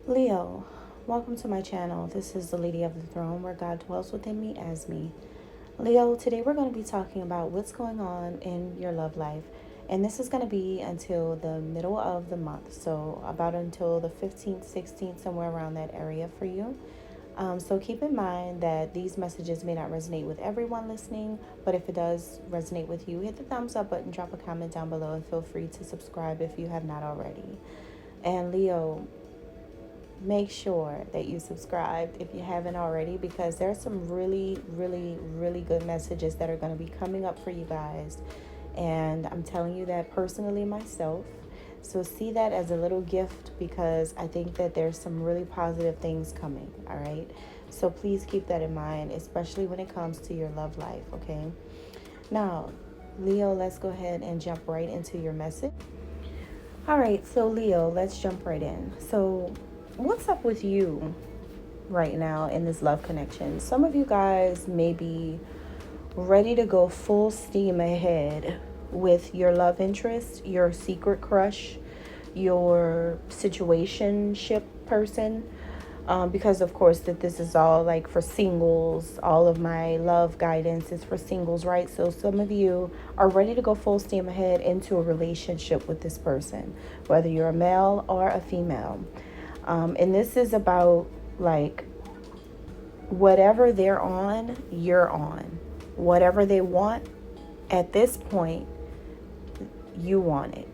Leo, welcome to my channel. This is the Lady of the Throne, where God dwells within me as me. Leo, today we're going to be talking about what's going on in your love life. And this is going to be until the middle of the month. So about until the 15th, 16th, somewhere around that area for you. So keep in mind that these messages may not resonate with everyone listening, but if it does resonate with you, hit the thumbs up button, drop a comment down below, and feel free to subscribe if you have not already. And Leo, make sure that you subscribed if you haven't already, because there's some really good messages that are going to be coming up for you guys, and I'm telling you that personally myself. So see that as a little gift, because I think that there's some really positive things coming. All right, so please keep that in mind, especially when it comes to your love life. Okay, now Leo, let's go ahead and jump right into your message. All right, so Leo, let's jump right in. So what's up with you right now in this love connection? Some of you guys may be ready to go full steam ahead with your love interest, your secret crush, your situationship person. Because of course that this is all like for singles. All of my love guidance is for singles, right? So some of you are ready to go full steam ahead into a relationship with this person, whether you're a male or a female. And this is about like whatever they're on, you're on. Whatever they want at this point, you want it.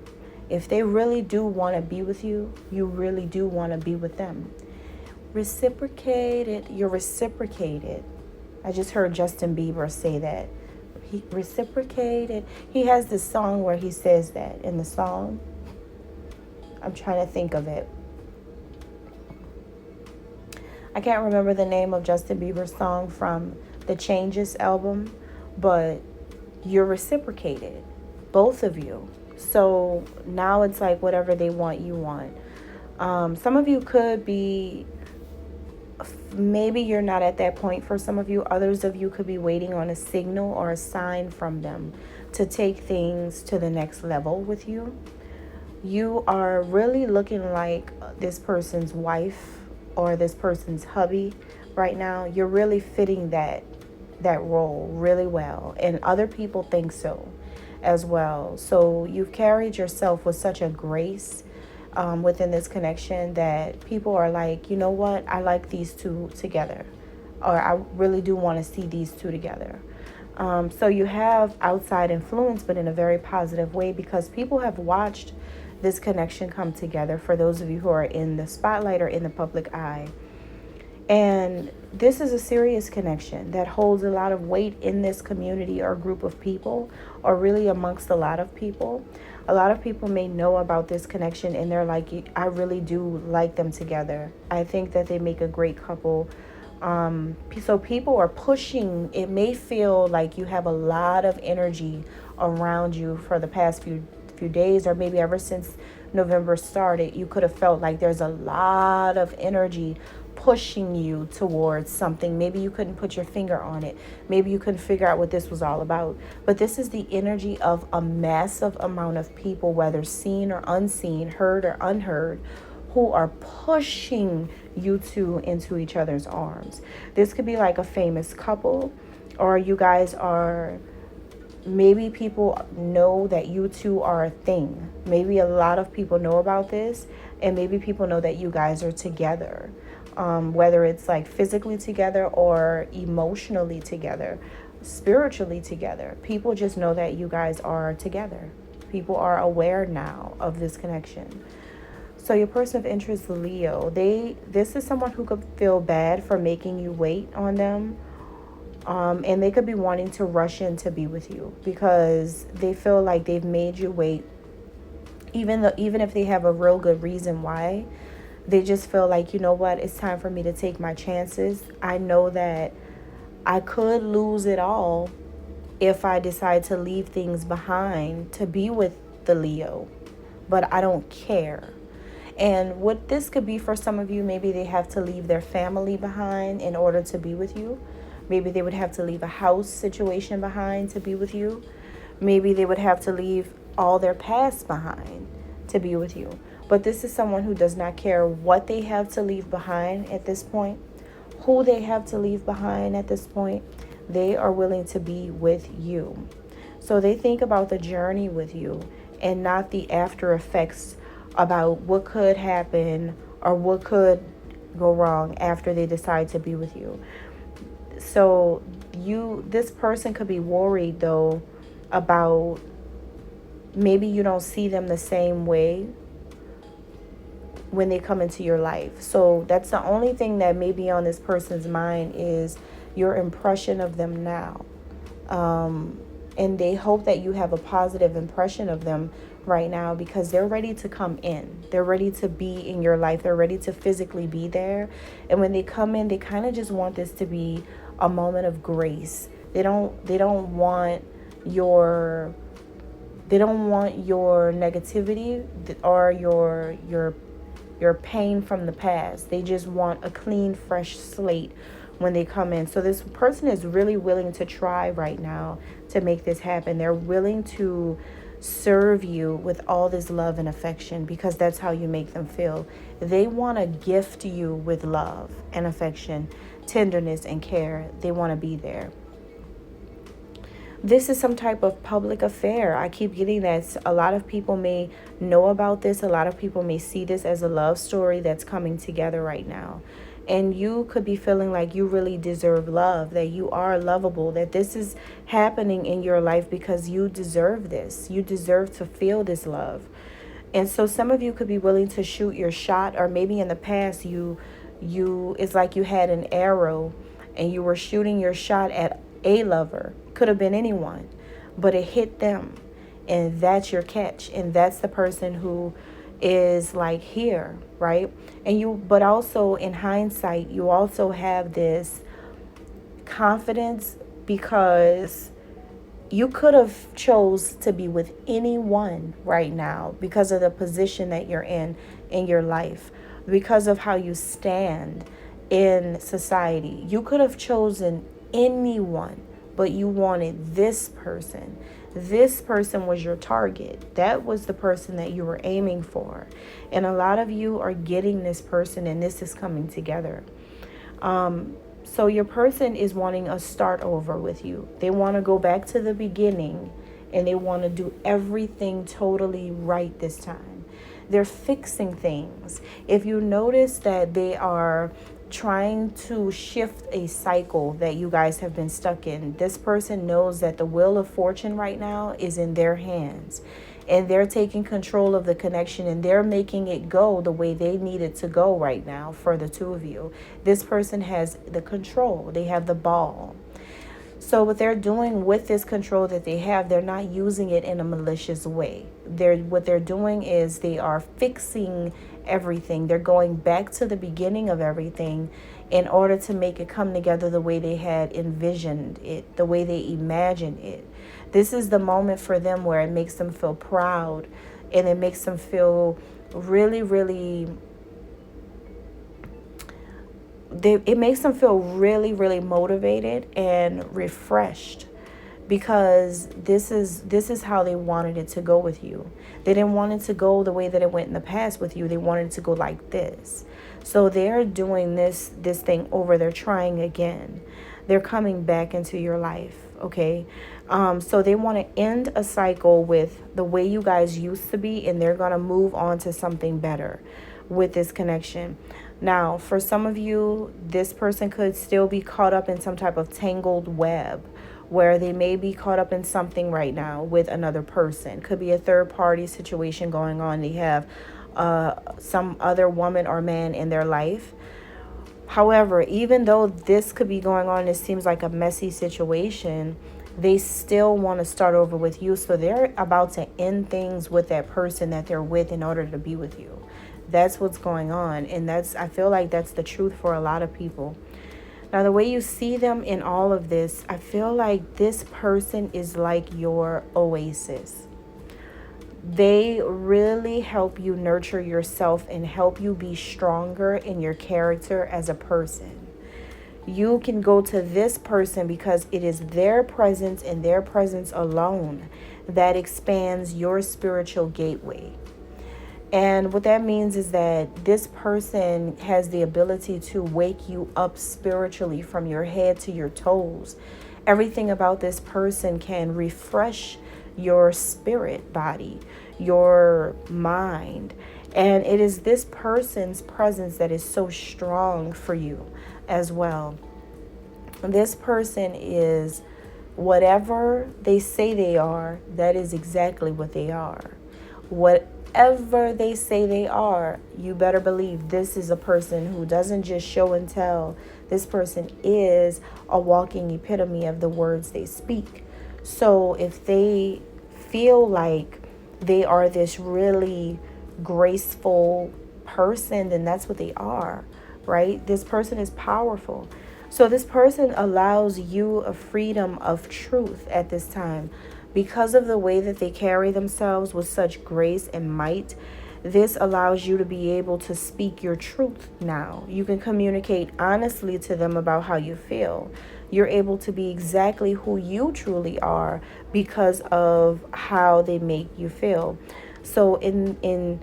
If they really do want to be with you, you really do want to be with them. Reciprocated. You're reciprocated. I just heard Justin Bieber say that. He reciprocated. He has this song where he says that in the song. I'm trying to think of it. I can't remember the name of Justin Bieber's song from the Changes album, but you're reciprocated, both of you. So now it's like whatever they want, you want. Some of you could be, maybe you're not at that point for some of you. Others of you could be waiting on a signal or a sign from them to take things to the next level with you. You are really looking like this person's wife or this person's hubby right now. You're really fitting that role really well, and other people think so as well. So you've carried yourself with such a grace within this connection that people are like, you know what, I like these two together, or I really do want to see these two together. So you have outside influence, but in a very positive way, because people have watched this connection come together, for those of you who are in the spotlight or in the public eye. And this is a serious connection that holds a lot of weight in this community or group of people, or really amongst a lot of people. A lot of people may know about this connection and they're like, I really do like them together. I think that they make a great couple. So people are pushing. It may feel like you have a lot of energy around you for the past few days, or maybe ever since November started. You could have felt like there's a lot of energy pushing you towards something. Maybe you couldn't put your finger on it. Maybe you couldn't figure out what this was all about. But this is the energy of a massive amount of people, whether seen or unseen, heard or unheard, who are pushing you two into each other's arms. This could be like a famous couple, or you guys are, maybe people know that you two are a thing. Maybe a lot of people know about this, and maybe people know that you guys are together, whether it's like physically together or emotionally together, spiritually together. People just know that you guys are together. People are aware now of this connection. So your person of interest, Leo, this is someone who could feel bad for making you wait on them. And they could be wanting to rush in to be with you because they feel like they've made you wait. Even if they have a real good reason why, they just feel like, you know what, it's time for me to take my chances. I know that I could lose it all if I decide to leave things behind to be with the Leo, but I don't care. And what this could be for some of you, maybe they have to leave their family behind in order to be with you. Maybe they would have to leave a house situation behind to be with you. Maybe they would have to leave all their past behind to be with you. But this is someone who does not care what they have to leave behind at this point, who they have to leave behind at this point. They are willing to be with you. So they think about the journey with you and not the after effects about what could happen or what could go wrong after they decide to be with you. So this person could be worried though about maybe you don't see them the same way when they come into your life. So that's the only thing that may be on this person's mind is your impression of them now. And they hope that you have a positive impression of them right now because they're ready to come in. They're ready to be in your life. They're ready to physically be there. And when they come in, they kind of just want this to be a moment of grace. They don't want your negativity or your pain from the past. They just want a clean, fresh slate when they come in. So this person is really willing to try right now to make this happen. They're willing to serve you with all this love and affection because that's how you make them feel. They want to gift you with love and affection, tenderness and care. They want to be there. This is some type of public affair. I keep getting that. A lot of people may know about this. A lot of people may see this as a love story that's coming together right now. And you could be feeling like you really deserve love, that you are lovable, that this is happening in your life because you deserve this. You deserve to feel this love. And so some of you could be willing to shoot your shot, or maybe in the past it's like you had an arrow and you were shooting your shot at a lover. Could have been anyone, but it hit them. And that's your catch. And that's the person who is like here, right? But also in hindsight, you also have this confidence because you could have chose to be with anyone right now because of the position that you're in your life, because of how you stand in society. You could have chosen anyone, but you wanted this person. This person was your target. That was the person that you were aiming for. And a lot of you are getting this person, and this is coming together. So your person is wanting a start over with you. They want to go back to the beginning, and they want to do everything totally right this time. They're fixing things. If you notice that they are trying to shift a cycle that you guys have been stuck in, this person knows that the wheel of fortune right now is in their hands, and they're taking control of the connection, and they're making it go the way they need it to go right now for the two of you. This person has the control. They have the ball. So what they're doing with this control that they have, they're not using it in a malicious way. What they're doing is they are fixing everything. They're going back to the beginning of everything in order to make it come together the way they had envisioned it, the way they imagined it. This is the moment for them where it makes them feel proud, and it makes them feel really, really it makes them feel really, really motivated and refreshed, because this is how they wanted it to go with you. They didn't want it to go the way that it went in the past with you. They wanted it to go like this. So they're doing this thing over. They're trying again. They're coming back into your life, okay? So they want to end a cycle with the way you guys used to be, and they're going to move on to something better with this connection. Now, for some of you, this person could still be caught up in some type of tangled web where they may be caught up in something right now with another person. Could be a third-party situation going on. They have some other woman or man in their life. However, even though this could be going on, it seems like a messy situation, they still want to start over with you. So they're about to end things with that person that they're with in order to be with you. That's what's going on. And I feel like that's the truth for a lot of people. Now, the way you see them in all of this, I feel like this person is like your oasis. They really help you nurture yourself and help you be stronger in your character as a person. You can go to this person because it is their presence and their presence alone that expands your spiritual gateway. And what that means is that this person has the ability to wake you up spiritually from your head to your toes. Everything about this person can refresh your spirit body, your mind. And it is this person's presence that is so strong for you as well. This person is whatever they say they are, that is exactly what they are. Whatever they say they are, you better believe this is a person who doesn't just show and tell. This person is a walking epitome of the words they speak. So if they feel like they are this really graceful person, then that's what they are, right? This person is powerful. So this person allows you a freedom of truth at this time. Because of the way that they carry themselves with such grace and might, this allows you to be able to speak your truth now. You can communicate honestly to them about how you feel. You're able to be exactly who you truly are because of how they make you feel. So in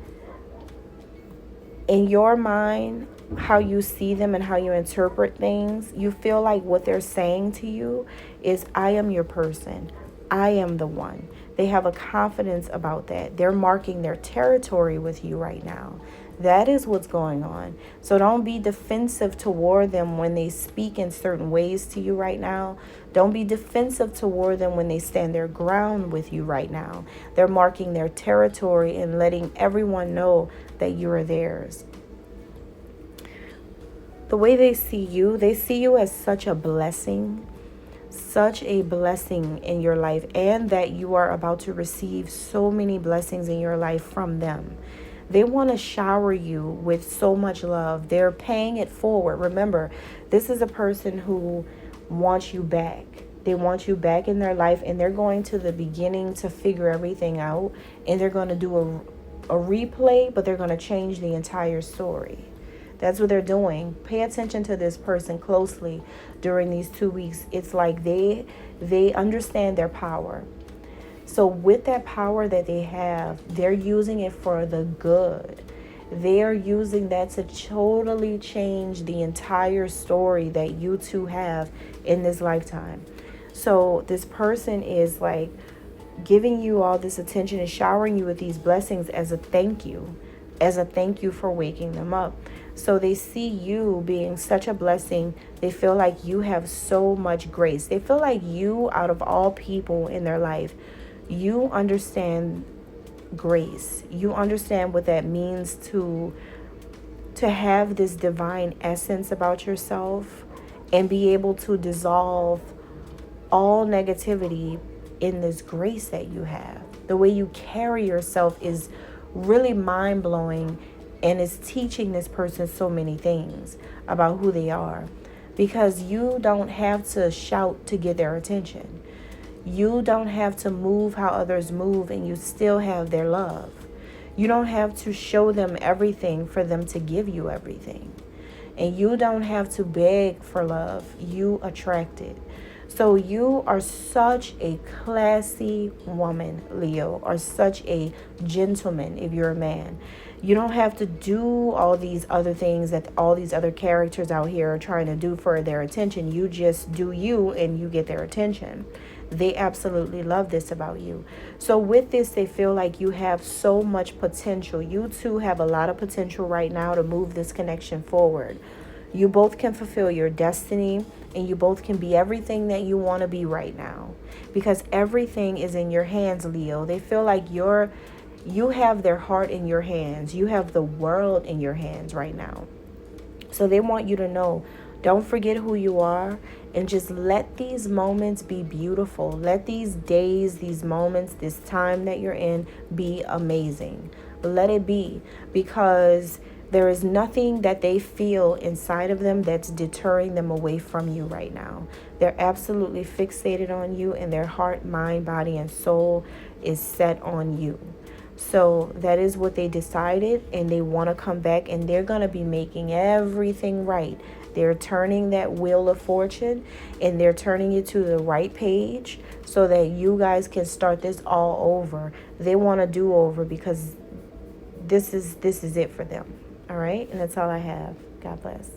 your mind, how you see them and how you interpret things, you feel like what they're saying to you is, I am your person. I am the one. They have a confidence about that. They're marking their territory with you right now. That is what's going on. So don't be defensive toward them when they speak in certain ways to you right now. Don't be defensive toward them when they stand their ground with you right now. They're marking their territory and letting everyone know that you are theirs. The way they see you as such a blessing in your life, and that you are about to receive so many blessings in your life from them. They want to shower you with so much love. They're paying it forward. Remember, this is a person who wants you back. They want you back in their life, and they're going to the beginning to figure everything out, and they're going to do a replay, but they're going to change the entire story. That's what they're doing. Pay attention to this person closely during these 2 weeks. It's like they understand their power. So with that power that they have, they're using it for the good. They are using that to totally change the entire story that you two have in this lifetime. So this person is like giving you all this attention and showering you with these blessings as a thank you for waking them up. So they see you being such a blessing. They feel like you have so much grace. They feel like you, out of all people in their life, you understand grace. You understand what that means to have this divine essence about yourself and be able to dissolve all negativity in this grace that you have. The way you carry yourself is really mind-blowing, and is teaching this person so many things about who they are, because you don't have to shout to get their attention. You don't have to move how others move, and you still have their love. You don't have to show them everything for them to give you everything. And you don't have to beg for love. You attract it. So you are such a classy woman, Leo, or such a gentleman if you're a man. You don't have to do all these other things that all these other characters out here are trying to do for their attention. You just do you and you get their attention. They absolutely love this about you. So with this, they feel like you have so much potential. You two have a lot of potential right now to move this connection forward. You both can fulfill your destiny, and you both can be everything that you want to be right now, because everything is in your hands, Leo. They feel like you have their heart in your hands. You have the world in your hands right now. So they want you to know, don't forget who you are, and just let these moments be beautiful. Let these days, these moments, this time that you're in be amazing. Let it be, because there is nothing that they feel inside of them that's deterring them away from you right now. They're absolutely fixated on you, and their heart, mind, body, and soul is set on you. So that is what they decided, and they want to come back, and they're going to be making everything right. They're turning that wheel of fortune, and they're turning it to the right page so that you guys can start this all over. They want to do over, because this is it for them. All right, and that's all I have. God bless.